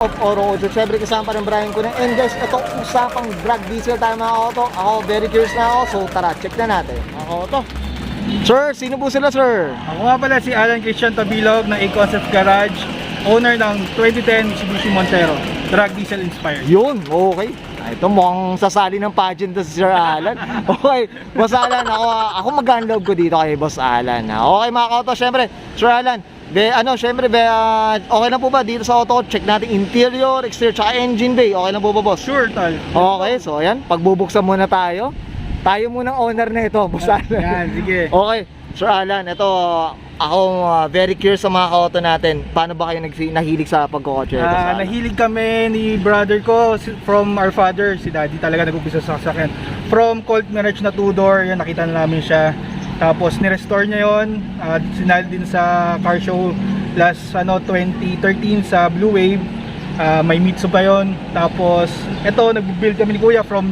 of Oro Auto. Siyempre kasama pa rin Brian ko na. And guys, ito usapang drag diesel tayo mga auto. Ako very curious na ako. So tara, check na natin mga auto. Sir, sino po sila sir? Ako nga pala si Alan Christian Tabilog ng A-Concept Garage, owner ng 2010 Mitsubishi Montero, drag diesel inspired. Yun, okay. Ito mukhang sasali ng pageant to si Sir Alan. Okay, Boss Alan, ako mag-unload ko dito kay Boss Alan. Okay mga kauto, syempre, Sir Alan, syempre, okay na po ba dito sa auto? Check natin interior, exterior, tsaka engine bay. Okay na po ba, boss? Sure, tol. Okay, so ayan, pagbubuksan muna tayo. Tayo munang owner na ito, Boss Alan. Yan, sige. Okay, Sir Alan, ito, ako very curious sa mga auto natin. Paano ba kayo nahilig sa pagkokotse? Nahilig kami ni brother ko from our father, si daddy talaga nag-umpisa sa sasakyan. From Colt Mirage na 2-door, yan, nakita na namin siya. Tapos ni-restore niya yon, sinali din sa car show last 2013 sa Blue Wave. May Mitsu pa yon. Tapos ito, nag-build kami ni Kuya from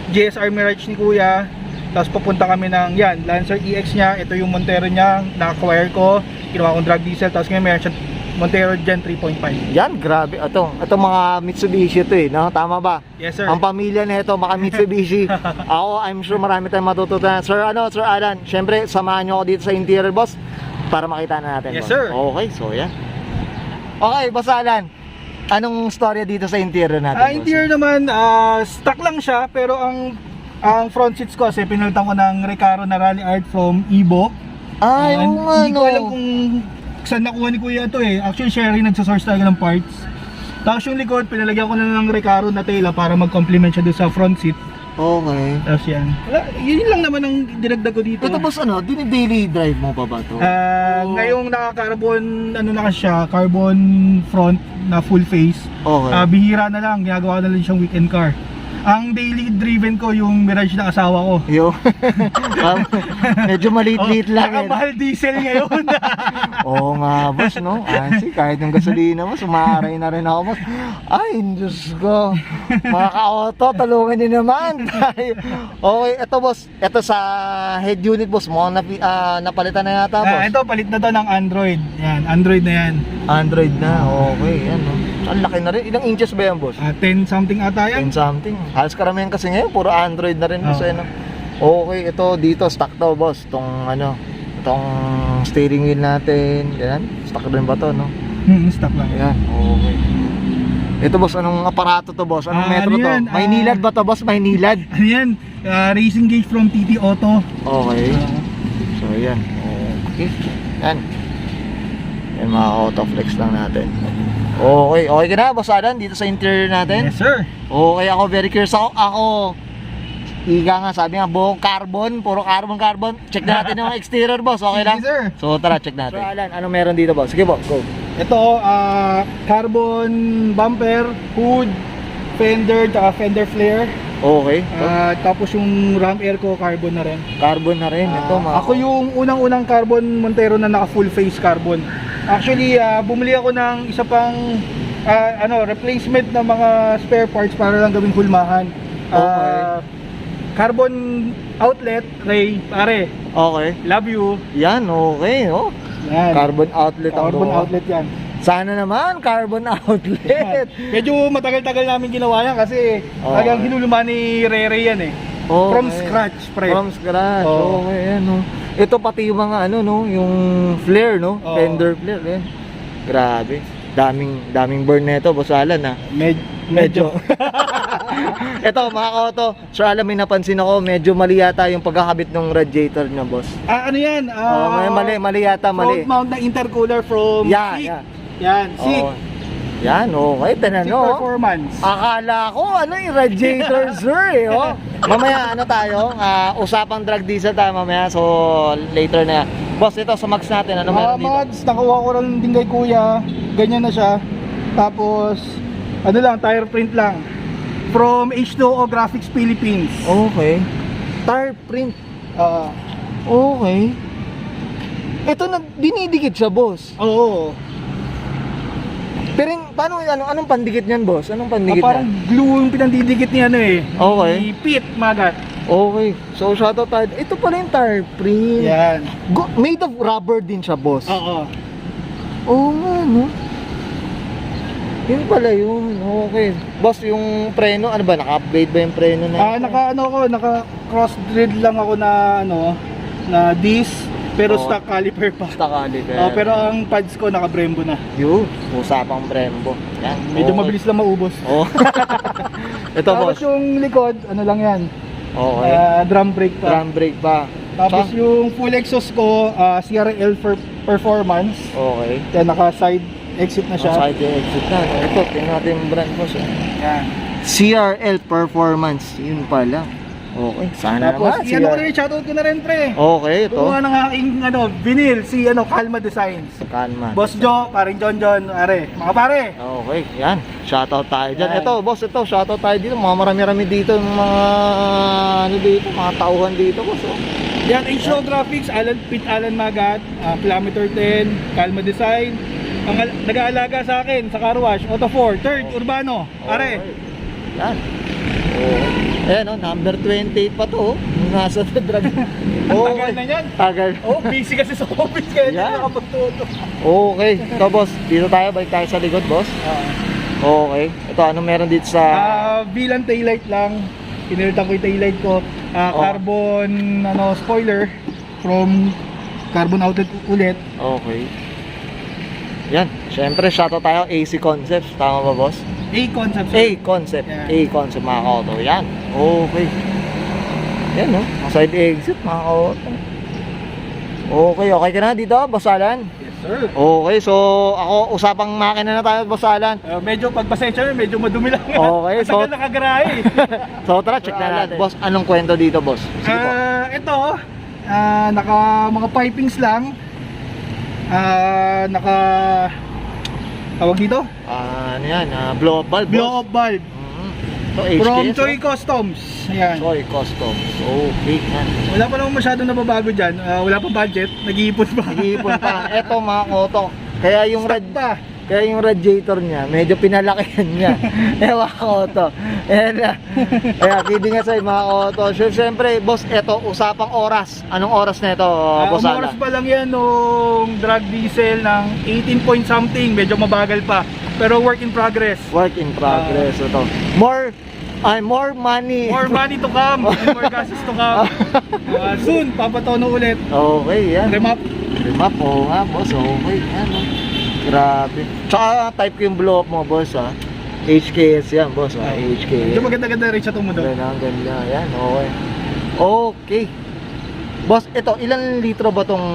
GSR Mirage ni Kuya. Tapos papunta kami ng yan, Lancer EX niya. Ito yung Montero niya, naka-acquire ko. Kinuha kong drag diesel. Tapos ngayon meron siya Montero Gen 3.5. Yan, grabe. Ito mga Mitsubishi ito eh, no? Tama ba? Yes, sir. Ang pamilya nito, maka Mitsubishi. Ako, I'm sure marami tayong matututunan. Sir Alan, syempre, samahan nyo ako dito sa interior, boss, para makita na natin. Yes, boss. sir. Okay, so yan. Okay, Boss Alan, anong storya dito sa interior natin, boss? Interior naman, stock lang siya. Pero ang front seats ko kasi pinalitan ko ng Recaro na Rally Art from Evo. Ay, Hindi ko alam kung saan nakuha ni Kuya ito eh. Actually, siya rin nagsasource talaga ng parts. Tapos yung likod, pinalagyan ko na ng Recaro na tela para mag-complement siya doon sa front seat. Okay. Tapos yan. Yun lang naman ang dinagdag ko dito. Ito, boss, daily drive mo pa ba ito? Ngayong naka-carbon, na siya, carbon front na full face. Okay. Bihira na lang, ginagawa na lang siyang weekend car. Ang daily driven ko yung Mirage na asawa ko. Yo. Medyo maliit-liit lang. Nakamahal diesel ngayon. Oo nga, boss, no? Kasi kahit yung gasolina mo, sumaaray na rin ako, boss. Ay, Diyos ko. Mga ka-auto, talungan niyo naman. Okay, ito, boss. Ito sa head unit, boss mo, napalitan na yata, boss. Ito, palit na to ng Android. Yan, Android na yan. Android na, okay. Yan, no? Ang laki na rin. Ilang inches ba yan, boss? 10 something ata yan. 10 something. Halos karamihan kasi ngayon, puro Android na rin, boss. Oh. No? Okay, ito dito, stock to, boss. Itong steering wheel natin. Yan, stock rin ba to, no? Stock lang. Yan, okay. Ito, boss, anong aparato to, boss? Anong metro to? yan? May nilad ba to, boss? May nilad? Ano yan? Racing gauge from TT Auto. Okay. So, yan. Okay. Yan. Yan, mga auto flex lang natin. Okay, okay ka na, boss Alan, dito sa interior natin? Yes, sir. Okay, ako very curious ako. Ika nga, sabi nga, buong carbon, puro carbon. Check natin yung exterior, boss, okay lang? Yes, sir. So, tara, check natin. So, Alan, ano meron dito, boss? Sige, boss, go. Ito, carbon bumper, hood, fender, tsaka fender flare. Okay. Tapos yung ram air ko, carbon na rin. Carbon na rin, ito, mga... Ako yung unang-unang carbon Montero na naka full face carbon. Actually, bumili ako ng isa pang replacement ng mga spare parts para lang gawing hulmahan. Okay. Carbon outlet, Ray, pare. Okay. Love you. Yan, okay, oh. Yan. Carbon outlet ang Carbon buo. outlet yan. Sana naman, carbon outlet. Medyo matagal-tagal namin ginawa yan kasi talagang hinuluma ni Ray yan eh. Okay. From scratch, pre. From scratch, Oo. okay, ano. Ito pati yung mga yung flare, no? Oo. Fender flare, eh. Grabe. Daming burn nito, boss Alan, ha. Medyo. Ito, mga ka-auto, Sir Alan, may napansin ako, medyo mali yata yung pagkakabit ng radiator niya, boss. Ano yan? Mali yata, mali. Front mount na intercooler from SICK. Yeah. Yan, SICK. Oo. Yan, okay, SICK no? performance. Akala ko, yung radiator, sir, eh, oh. Mamaya, tayo, usapang drag diesel tayo mamaya, so later na yan. Boss, ito sa mags natin, ano meron dito? Mads, nakuha ko lang din kay Kuya. Ganyan na siya. Tapos, tire print lang. From H2O Graphics Philippines. Okay. Tire print. Okay. Ito, dinidikit siya, boss. Oo. Pero paano, anong pandikit niyan, boss? Anong pandikit Parang glue yung pinandidikit niya eh. Okay. Ipit, magat. Okay. So, shoutout tayo. Ito pala yung tire print. Yan. Made of rubber din siya, boss. Oo. Oo nga, no? Yun pala yun. Okay. Boss, yung preno, ano ba? Naka-upgrade ba yung preno na? Naka cross thread lang ako na na disc, pero Oo. stock caliper pa. Stock caliper. Pero ang pads ko naka Brembo na. Yun, usapang Brembo. Yan. Medyo okay. mabilis lang maubos. Oh. Ito Tapos boss. yung likod, ano lang yan. Okay. Drum brake pa. Drum brake pa. Tapos yung full exhaust ko, CRL for performance. Okay. Kaya naka side exit na siya. Side exit na. Ito, tingnan natin yung brand boss. Yan. CRL Performance. Yun pala. Okay, sana Tapos, naman. ano ko rin, shoutout ko na rin, pre. Okay, ito. Kumuha ng aking vinyl, si Calma Designs. Kalma. Boss Joe, paring John, are. Mga pare. Okay, yan. Shoutout tayo dyan. Yan. Ito, boss, ito. Shoutout tayo dito. Mga marami-rami dito. Yung mga, ano dito, mga tauhan dito, boss. Oh. Yan, H-Show Graphics, Alan Magat, Kilometer 10, Calma Design. Ang nag-aalaga sa akin sa car wash, Auto 4, third, Urbano, are. Okay. Yan. Oh. Ayan, oh, number 28 pa to. Oh. Nasa the drug. Tagal na yan. Tagal. Oh, busy kasi sa office kaya hindi Yan. nakapagtuto. Okay. Ito, boss. Dito tayo. Balik tayo sa likod, boss. Okay. Ito, ano meron dito sa... VLAN taillight lang. Pinilitan ko yung taillight ko. Carbon spoiler from carbon outlet ulit. Okay. Yan. Siyempre, shoutout tayo. AC Concepts. Tama ba, boss? A-Concept. A Concept. Yan. A Concept, mga ka-auto. Yan. Okay. Yan, no? Side exit, mga ka-auto. Okay. Okay ka na dito, boss Alan? Yes, sir. Okay. So, ako, usapang makina na tayo, boss Alan. Medyo pagpasensya medyo madumi lang. Okay, so- Tagal nakagarahe. So, tara, check na natin. Boss, anong kwento dito, boss? Sige po. Ito, naka mga pipings lang. Naka tawag dito? Ano yan? Blow up valve, Blow up valve So, HKS, from oh. Choi Customs. Ayan. Choi Customs. Okay, yan. Wala pa naman masyadong nababago dyan. Wala pa budget, nag-iipon pa. Nag-iipon pa. Eto, mga koto. Kaya yung Stock pa. Kaya yung radiator niya, medyo pinalakihan niya. Mga koto. Ayan na. Kaya kidding aside, mga koto. Siyempre, boss, eto, usapang oras. Anong oras na ito, boss Ang oras Alan? pa lang yan nung drag diesel ng 18 point something. Medyo mabagal pa. Pero work in progress. Work in progress. Ito. More money. More money to come and more gases to come. Soon, papatono ulit. Okay, yan. Remap. Remap, oo nga, boss. Okay, yan. Oh. Grabe. Tsaka type ko yung blow up mo, boss, ha. HKS yan, boss, ha. HKS. Ito maganda-ganda rin siya tumudo. Ganda, ganda. Yan, okay. Okay. Boss, ito, ilang litro ba tong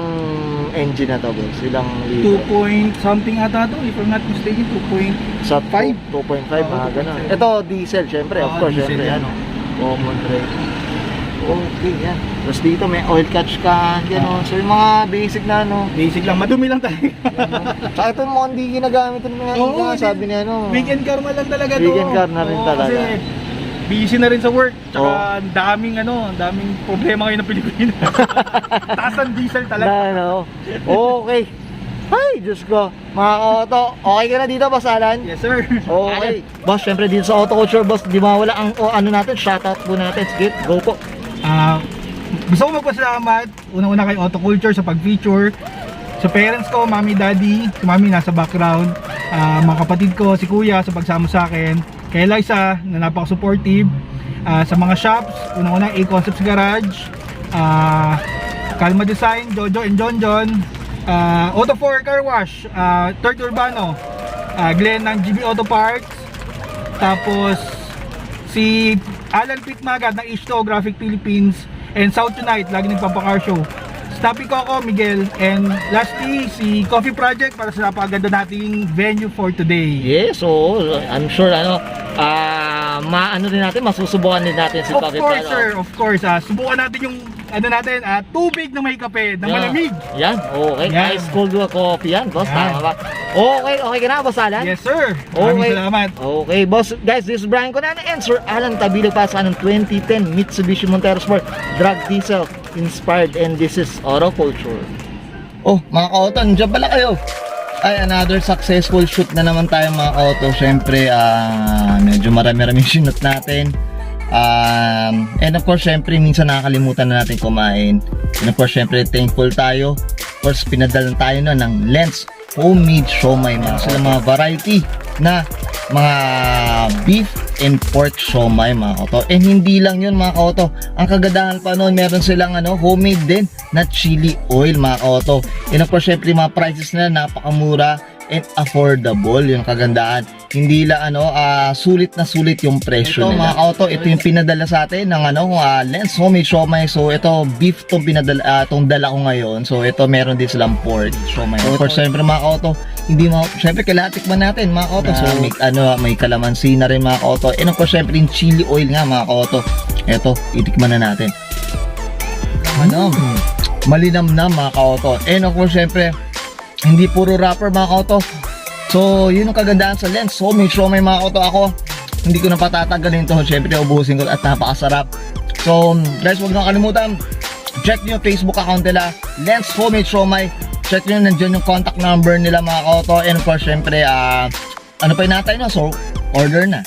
engine na to, boss? Ilang 2 litro? point something ata to, if I'm not mistaken, 2.5. Sa 5? 2.5, mga ganun. Ito, diesel, syempre, of course, diesel syempre, yan. ano. Common rate. Okay, yan. Tapos dito may oil catch can, gano'n. So yung mga basic na, ano. Basic lang, madumi lang tayo. Tsaka ito mo hindi ginagamit ng mga Oo, sabi niya, ano. Weekend car man lang talaga to. Weekend car na rin Oo, talaga. Kasi busy na rin sa work. Tsaka Oo. ang daming problema ngayon ng Pilipinas. Taas ang diesel talaga. Na, ano. Okay. Ay, Diyos ko. Mga ka-auto, okay ka na dito, Boss Alan? Yes, sir. Okay. Boss, syempre dito sa Auto Culture, boss, di mawala ang ano natin, shoutout po natin. Sige, go po. Gusto ko magpasalamat unang-una kay Auto Culture sa pag-feature sa parents ko, mommy, daddy. Si mommy nasa background, mga kapatid ko, si kuya sa pagsama sa akin, kay Liza na napaka-supportive, sa mga shops, unang-una A-Concepts Garage, Calma Design, Jojo and John, Auto 4 Car Wash, Third Urbano, Glenn ng GB Auto Parts, tapos si Alan Pitmagad ng H2 Graphic Philippines, and South Tonight, lagi nagpapa-car show. Stoppy Coco, Miguel, and lastly, si Coffee Project para sa napakaganda nating venue for today. Yes, so I'm sure maano din natin, masusubukan din natin si Of Coffee course, Project. sir, of course. Subukan natin yung tubig na may kape, na malamig. Yan, okay. Yan. Ice cold coffee yan, boss. Yan. Tama ba? Okay, okay ka na, Boss Alan? Yes, sir. Maraming salamat. Okay, boss. Guys, this is Brian Conana and Sir Alan Tabilog para sa anong 2010 Mitsubishi Montero Sport Drag Diesel Inspired, and this is Auto Culture. Oh, mga ka-auto, nandiyan pala kayo. Ay, another successful shoot na naman tayo, mga ka-auto. Syempre, medyo marami-raming sinot natin. And of course, syempre, minsan nakakalimutan na natin kumain. And of course, syempre, thankful tayo. Of course, pinadalan tayo ng Lens Homemade Siomai. Meron sila mga variety na mga beef and pork siomai mga kauto. And hindi lang yun mga kauto, ang kagandahan pa noon, meron silang homemade din na chili oil mga kauto. And of course syempre mga prices na napakamura and affordable, yung kagandahan. Hindi lang sulit na sulit yung presyo nila. Mga kauto, ito yung pinadala sa atin ng Lens homemade siomai. So ito beef tong pinadala, tong dala ko ngayon. So ito meron din silang pork siomai. So for syempre mga kauto, hindi syempre kailangan tikman natin mga kauto. So may kalamansi na rin mga kauto. And of course syempre yung chili oil nga mga kauto. Ito, itikman na natin. Malinamnam mga kauto. And of course syempre hindi puro wrapper mga kauto. So yun ang kagandahan sa Lens homemade siomai mga kauto. Ako hindi ko na patatagalin to, syempre ubusin ko at napakasarap. So guys, huwag nyo kalimutan, check nyo yung Facebook account nila, Lens homemade siomai. Check nyo, nandiyan yung contact number nila mga kauto. And of course syempre ano pa inatay nyo, so order na.